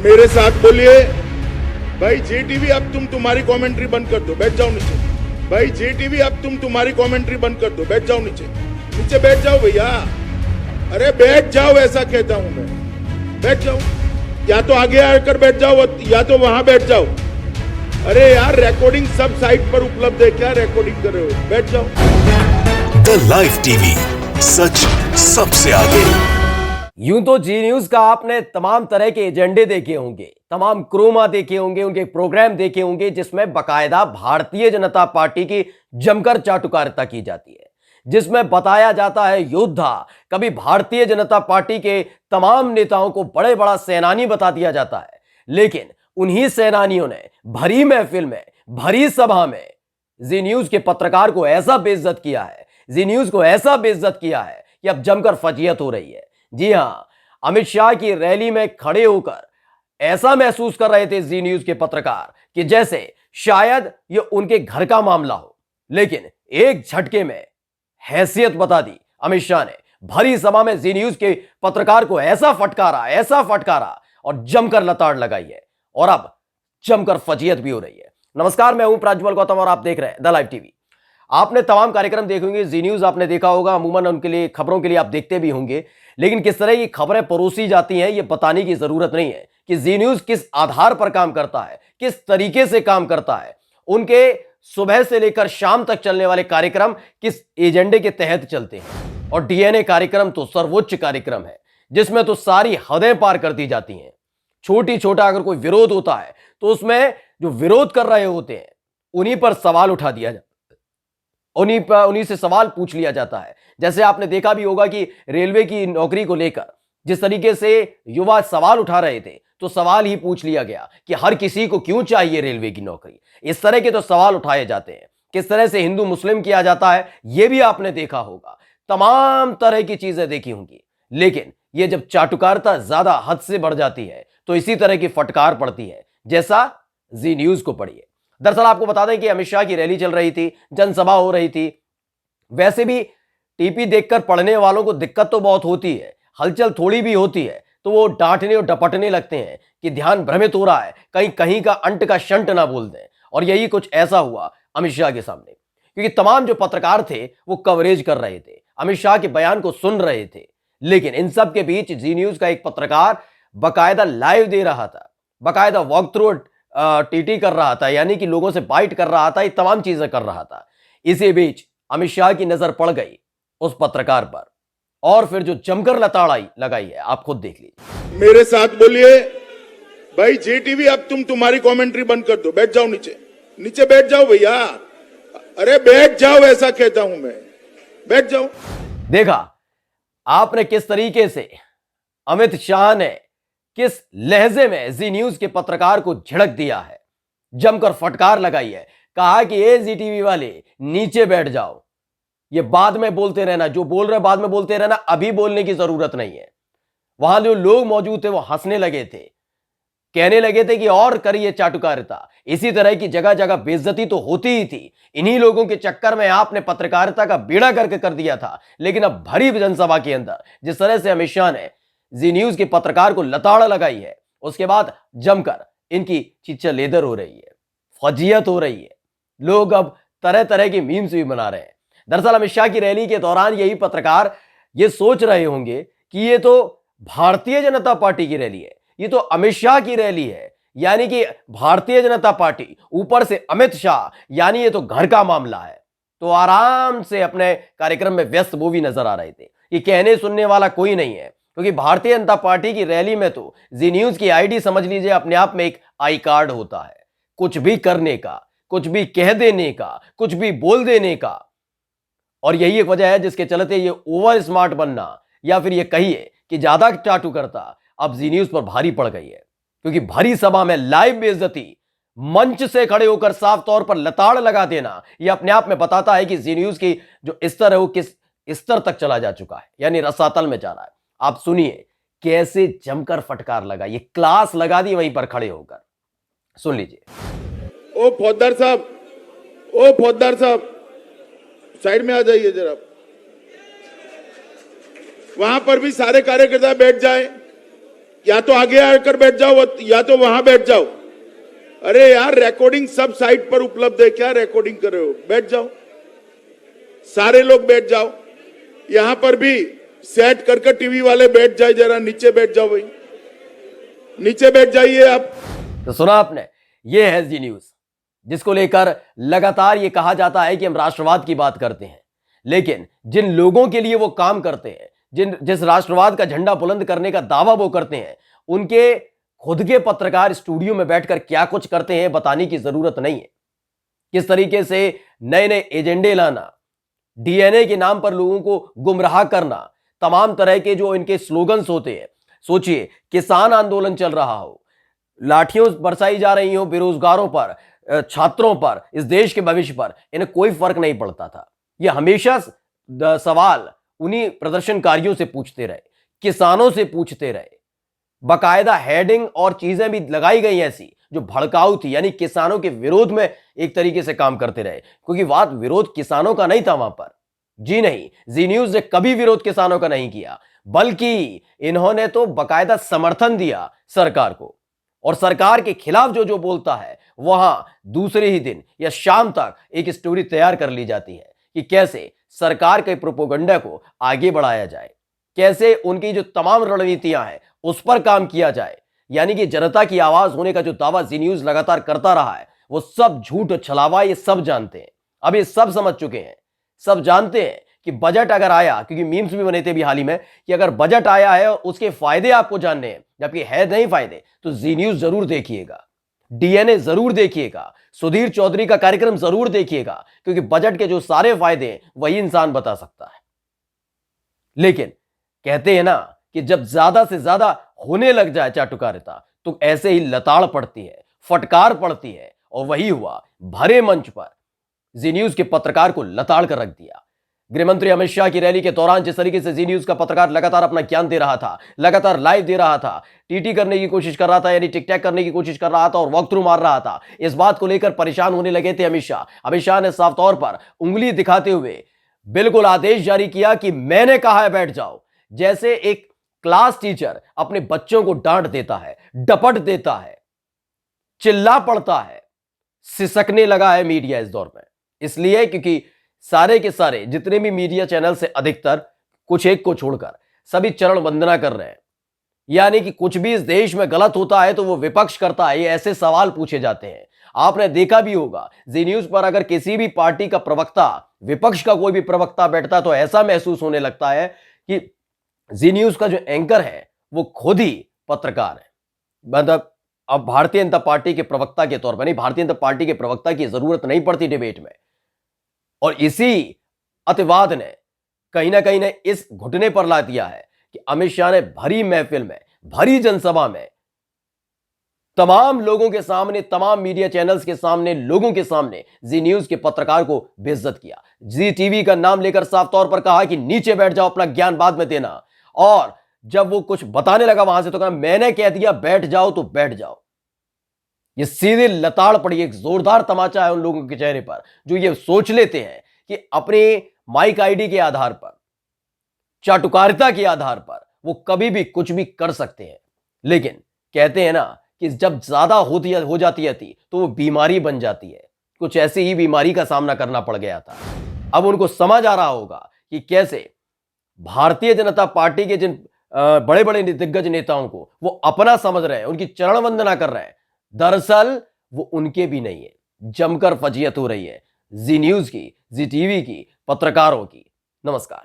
मेरे साथ बोलिए, भाई जेटीवी अब तुम तुम्हारी कमेंट्री बंद कर दो, बैठ जाओ नीचे। भाई जेटीवी अब तुम तुम्हारी कमेंट्री बंद कर दो, बैठ जाओ नीचे। नीचे बैठ जाओ भैया, अरे बैठ जाओ, ऐसा कहता हूं मैं, बैठ जाओ। या तो आगे आकर बैठ जाओ या तो वहां बैठ जाओ। अरे यार, रिकॉर्डिंग सब साइट पर उपलब्ध है, क्या रिकॉर्डिंग कर रहे हो, बैठ जाओ। द लाइव टीवी, सच सबसे आगे। यूं तो जी न्यूज का आपने तमाम तरह के एजेंडे देखे होंगे, तमाम क्रोमा देखे होंगे, उनके प्रोग्राम देखे होंगे, जिसमें बकायदा भारतीय जनता पार्टी की जमकर चाटुकारिता की जाती है, जिसमें बताया जाता है योद्धा। कभी भारतीय जनता पार्टी के तमाम नेताओं को बड़े बड़ा सेनानी बता दिया जाता है, लेकिन उन्हीं सेनानियों ने भरी महफिल में, भरी सभा में जी न्यूज के पत्रकार को ऐसा बेइज्जत किया है, जी न्यूज को ऐसा बेइज्जत किया है कि अब जमकर फजीयत हो रही है। जी हां, अमित शाह की रैली में खड़े होकर ऐसा महसूस कर रहे थे जी न्यूज के पत्रकार कि जैसे शायद ये उनके घर का मामला हो, लेकिन एक झटके में हैसियत बता दी अमित शाह ने। भरी सभा में जी न्यूज के पत्रकार को ऐसा फटकारा और जमकर लताड़ लगाई है, और अब जमकर फजीयत भी हो रही है। नमस्कार, मैं हूं प्राज्वल गौतम और आप देख रहे हैं द लाइव टीवी। आपने तमाम कार्यक्रम देखे होंगे, जी न्यूज आपने देखा होगा, अमूमन उनके लिए खबरों के लिए आप देखते भी होंगे, लेकिन किस तरह की खबरें परोसी जाती हैं ये बताने की जरूरत नहीं है कि जी न्यूज किस आधार पर काम करता है, किस तरीके से काम करता है। उनके सुबह से लेकर शाम तक चलने वाले कार्यक्रम किस एजेंडे के तहत चलते हैं, और डीएनए कार्यक्रम तो सर्वोच्च कार्यक्रम है, जिसमें तो सारी हदें पार कर दी जाती हैं। छोटी छोटा अगर कोई विरोध होता है तो उसमें जो विरोध कर रहे होते हैं उन्हीं पर सवाल उठा दिया जाता है, उन्हीं से सवाल पूछ लिया जाता है। जैसे आपने देखा भी होगा कि रेलवे की नौकरी को लेकर जिस तरीके से युवा सवाल उठा रहे थे, तो सवाल ही पूछ लिया गया कि हर किसी को क्यों चाहिए रेलवे की नौकरी। इस तरह के तो सवाल उठाए जाते हैं। किस तरह से हिंदू मुस्लिम किया जाता है यह भी आपने देखा होगा, तमाम तरह की चीजें देखी होंगी। लेकिन यह जब चाटुकारिता ज्यादा हद से बढ़ जाती है तो इसी तरह की फटकार पड़ती है, जैसा जी न्यूज को पड़ी है। दरअसल आपको बता दें कि अमित शाह की रैली चल रही थी, जनसभा हो रही थी। वैसे भी टीपी देखकर पढ़ने वालों को दिक्कत तो बहुत होती है, हलचल थोड़ी भी होती है तो वो डांटने और डपटने लगते हैं कि ध्यान भ्रमित हो रहा है, कहीं कहीं का अंट का शंट ना बोल दें। और यही कुछ ऐसा हुआ अमित शाह के सामने, क्योंकि तमाम जो पत्रकार थे वो कवरेज कर रहे थे, अमित शाह के बयान को सुन रहे थे। लेकिन इन सब के बीच जी न्यूज का एक पत्रकार बकायदा लाइव दे रहा था, बकायदा वॉक थ्रू टीटी कर रहा था, यानी कि लोगों से बाइट कर रहा था, ये तमाम चीजें कर रहा था। इसी बीच अमित शाह की नजर पड़ गई उस पत्रकार पर, और फिर जो जमकर लताड़ाई लगाई है आप खुद देख लीजिए। मेरे साथ बोलिए, भाई जेटीवी अब तुम तुम्हारी कमेंट्री बंद कर दो, बैठ जाओ नीचे। नीचे बैठ जाओ भैया, अरे बैठ जाओ, ऐसा कहता हूं मैं, बैठ जाओ। देखा आपने किस तरीके से अमित शाह ने किस लहजे में जी न्यूज के पत्रकार को झिड़क दिया है, जमकर फटकार लगाई है, कहा कि ए जी टीवी वाले नीचे बैठ जाओ, ये बाद में बोलते रहना, जो बोल रहे बाद में बोलते रहना, अभी बोलने की जरूरत नहीं है। वहां जो लोग मौजूद थे वो हंसने लगे थे, कहने लगे थे कि और करिए चाटुकारिता। इसी तरह की जगह जगह बेइज्जती तो होती ही थी। इन्हीं लोगों के चक्कर में आपने पत्रकारिता का बेड़ा करके कर दिया था। लेकिन अब भरी जनसभा के अंदर जिस तरह से अमित शाह ने जी न्यूज के पत्रकार को लताड़ लगाई है, उसके बाद जमकर इनकी चीचा लेदर हो रही है, फजीयत हो रही है। लोग अब तरह तरह की मीम्स भी बना रहे हैं। दरअसल अमित शाह की रैली के दौरान यही पत्रकार ये सोच रहे होंगे कि ये तो भारतीय जनता पार्टी की रैली है, ये तो अमित शाह की रैली है, यानी कि भारतीय जनता पार्टी ऊपर से अमित शाह, यानी ये तो घर का मामला है। तो आराम से अपने कार्यक्रम में व्यस्त वो भी नजर आ रहे थे। ये कहने सुनने वाला कोई नहीं है, क्योंकि भारतीय जनता पार्टी की रैली में तो जी न्यूज की आईडी समझ लीजिए अपने आप में एक आई कार्ड होता है, कुछ भी करने का, कुछ भी कह देने का, कुछ भी बोल देने का। और यही एक वजह है जिसके चलते ये ओवर स्मार्ट बनना, या फिर ये कहिए कि ज्यादा चाटू करता, अब जी न्यूज पर भारी पड़ गई है। क्योंकि भरी सभा में लाइव बेइज्जती, मंच से खड़े होकर साफ तौर पर लताड़ लगा देना, यह अपने आप में बताता है कि जी न्यूज की जो स्तर है वो किस स्तर तक चला जा चुका है, यानी रसातल में जा रहा है। आप सुनिए कैसे जमकर फटकार लगा, ये क्लास लगा दी वहीं पर खड़े होकर, सुन लीजिए। ओ फौजदार साहब, ओ फौजदार साहब, साइड में आ जाइए जरा। वहां पर भी सारे कार्यकर्ता बैठ जाए, या तो आगे आकर बैठ जाओ या तो वहां बैठ जाओ। अरे यार, रिकॉर्डिंग सब साइट पर उपलब्ध है, क्या रिकॉर्डिंग कर रहे हो? बैठ जाओ, सारे लोग बैठ जाओ। यहां पर भी सेट कर टीवी वाले बैठ जाए, जरा नीचे बैठ जाओ भाई, नीचे बैठ जाइए आप। तो सुना आपने, ये है जी न्यूज, जिसको लेकर लगातार ये कहा जाता है कि हम राष्ट्रवाद की बात करते हैं, लेकिन जिन लोगों के लिए वो काम करते हैं, जिस राष्ट्रवाद का झंडा बुलंद करने का दावा वो करते हैं, उनके खुद के पत्रकार स्टूडियो में बैठकर क्या कुछ करते हैं बताने की जरूरत नहीं है। किस तरीके से नए नए एजेंडे लाना, डीएनए के नाम पर लोगों को गुमराह करना, तमाम तरह के जो इनके स्लोगन्स होते हैं। सोचिए, किसान आंदोलन चल रहा हो, लाठियों बरसाई जा रही हो बेरोजगारों पर, छात्रों पर, इस देश के भविष्य पर, इन्हें कोई फर्क नहीं पड़ता था। ये हमेशा सवाल उन्हीं प्रदर्शनकारियों से पूछते रहे, किसानों से पूछते रहे। बाकायदा हेडिंग और चीजें भी लगाई गई ऐसी जो भड़काऊ थी, यानी किसानों के विरोध में एक तरीके से काम करते रहे, क्योंकि बात विरोध किसानों का नहीं था वहां पर। जी नहीं, जी न्यूज ने कभी विरोध किसानों का नहीं किया, बल्कि इन्होंने तो बाकायदा समर्थन दिया सरकार को। और सरकार के खिलाफ जो जो बोलता है, वहां दूसरे ही दिन या शाम तक एक स्टोरी तैयार कर ली जाती है कि कैसे सरकार के प्रोपोगंडा को आगे बढ़ाया जाए, कैसे उनकी जो तमाम रणनीतियां हैं उस पर काम किया जाए। यानी कि जनता की आवाज होने का जो दावा जी न्यूज लगातार करता रहा है, वो सब झूठ छलावा, ये सब जानते हैं। अब ये सब समझ चुके हैं, सब जानते हैं कि बजट अगर आया, क्योंकि मीम्स भी बने थे भी हाल ही में कि अगर बजट आया है और उसके फायदे आपको जानने हैं, जबकि है नहीं फायदे, तो जी न्यूज जरूर देखिएगा, डीएनए जरूर देखिएगा, सुधीर चौधरी का कार्यक्रम जरूर देखिएगा, क्योंकि बजट के जो सारे फायदे वही इंसान बता सकता है। लेकिन कहते हैं ना कि जब ज्यादा से ज्यादा होने लग जाए चाटुकारिता, तो ऐसे ही लताड़ पड़ती है, फटकार पड़ती है, और वही हुआ। भरे मंच पर जी न्यूज के पत्रकार को लताड़ कर रख दिया। गृहमंत्री अमित शाह की रैली के दौरान जिस तरीके से जी न्यूज का पत्रकार लगातार अपना ज्ञान दे रहा था, लगातार लाइव दे रहा था, टीटी करने की कोशिश कर रहा था, यानी टिक टैक करने की कोशिश कर रहा था और वॉक थ्रू मार रहा था, इस बात को लेकर परेशान होने लगे थे अमित शाह। अमित शाह ने साफ तौर पर उंगली दिखाते हुए बिल्कुल आदेश जारी किया कि मैंने कहा है बैठ जाओ। जैसे एक क्लास टीचर अपने बच्चों को डांट देता है, डपट देता है, चिल्ला पड़ता है, सिसकने लगा है मीडिया इस दौर में। इसलिए क्योंकि सारे के सारे जितने भी मीडिया चैनल से अधिकतर, कुछ एक को छोड़कर, सभी चरण वंदना कर रहे हैं। यानी कि कुछ भी इस देश में गलत होता है तो वो विपक्ष करता है, ये ऐसे सवाल पूछे जाते हैं। आपने देखा भी होगा, जी न्यूज पर अगर किसी भी पार्टी का प्रवक्ता, विपक्ष का कोई भी प्रवक्ता बैठता तो ऐसा महसूस होने लगता है कि जी न्यूज का जो एंकर है वो खुद ही पत्रकार है। मतलब अब भारतीय जनता पार्टी के प्रवक्ता के तौर पर नहीं, भारतीय जनता पार्टी के प्रवक्ता की जरूरत नहीं पड़ती डिबेट में। और इसी अतिवाद ने कहीं ना कहीं इस घुटने पर ला दिया है कि अमित शाह ने भरी महफिल में, भरी जनसभा में, तमाम लोगों के सामने, तमाम मीडिया चैनल्स के सामने, लोगों के सामने जी न्यूज के पत्रकार को बेइज्जत किया। जी टीवी का नाम लेकर साफ तौर पर कहा कि नीचे बैठ जाओ, अपना ज्ञान बाद में देना। और जब वो कुछ बताने लगा वहां से, तो कहा मैंने कह दिया बैठ जाओ तो बैठ जाओ। ये सीधे लताड़ पड़ी, एक जोरदार तमाचा है उन लोगों के चेहरे पर जो ये सोच लेते हैं कि अपने माइक आईडी के आधार पर, चाटुकारिता के आधार पर वो कभी भी कुछ भी कर सकते हैं। लेकिन कहते हैं ना कि जब ज्यादा हो जाती है तो वो बीमारी बन जाती है। कुछ ऐसी ही बीमारी का सामना करना पड़ गया था। अब उनको समझ आ रहा होगा कि कैसे भारतीय जनता पार्टी के जिन बड़े बड़े दिग्गज नेताओं को वो अपना समझ रहे हैं, उनकी चरण वंदना कर रहे हैं, दरअसल वो उनके भी नहीं है। जमकर फजीयत हो रही है जी न्यूज की, जी टीवी की, पत्रकारों की। नमस्कार।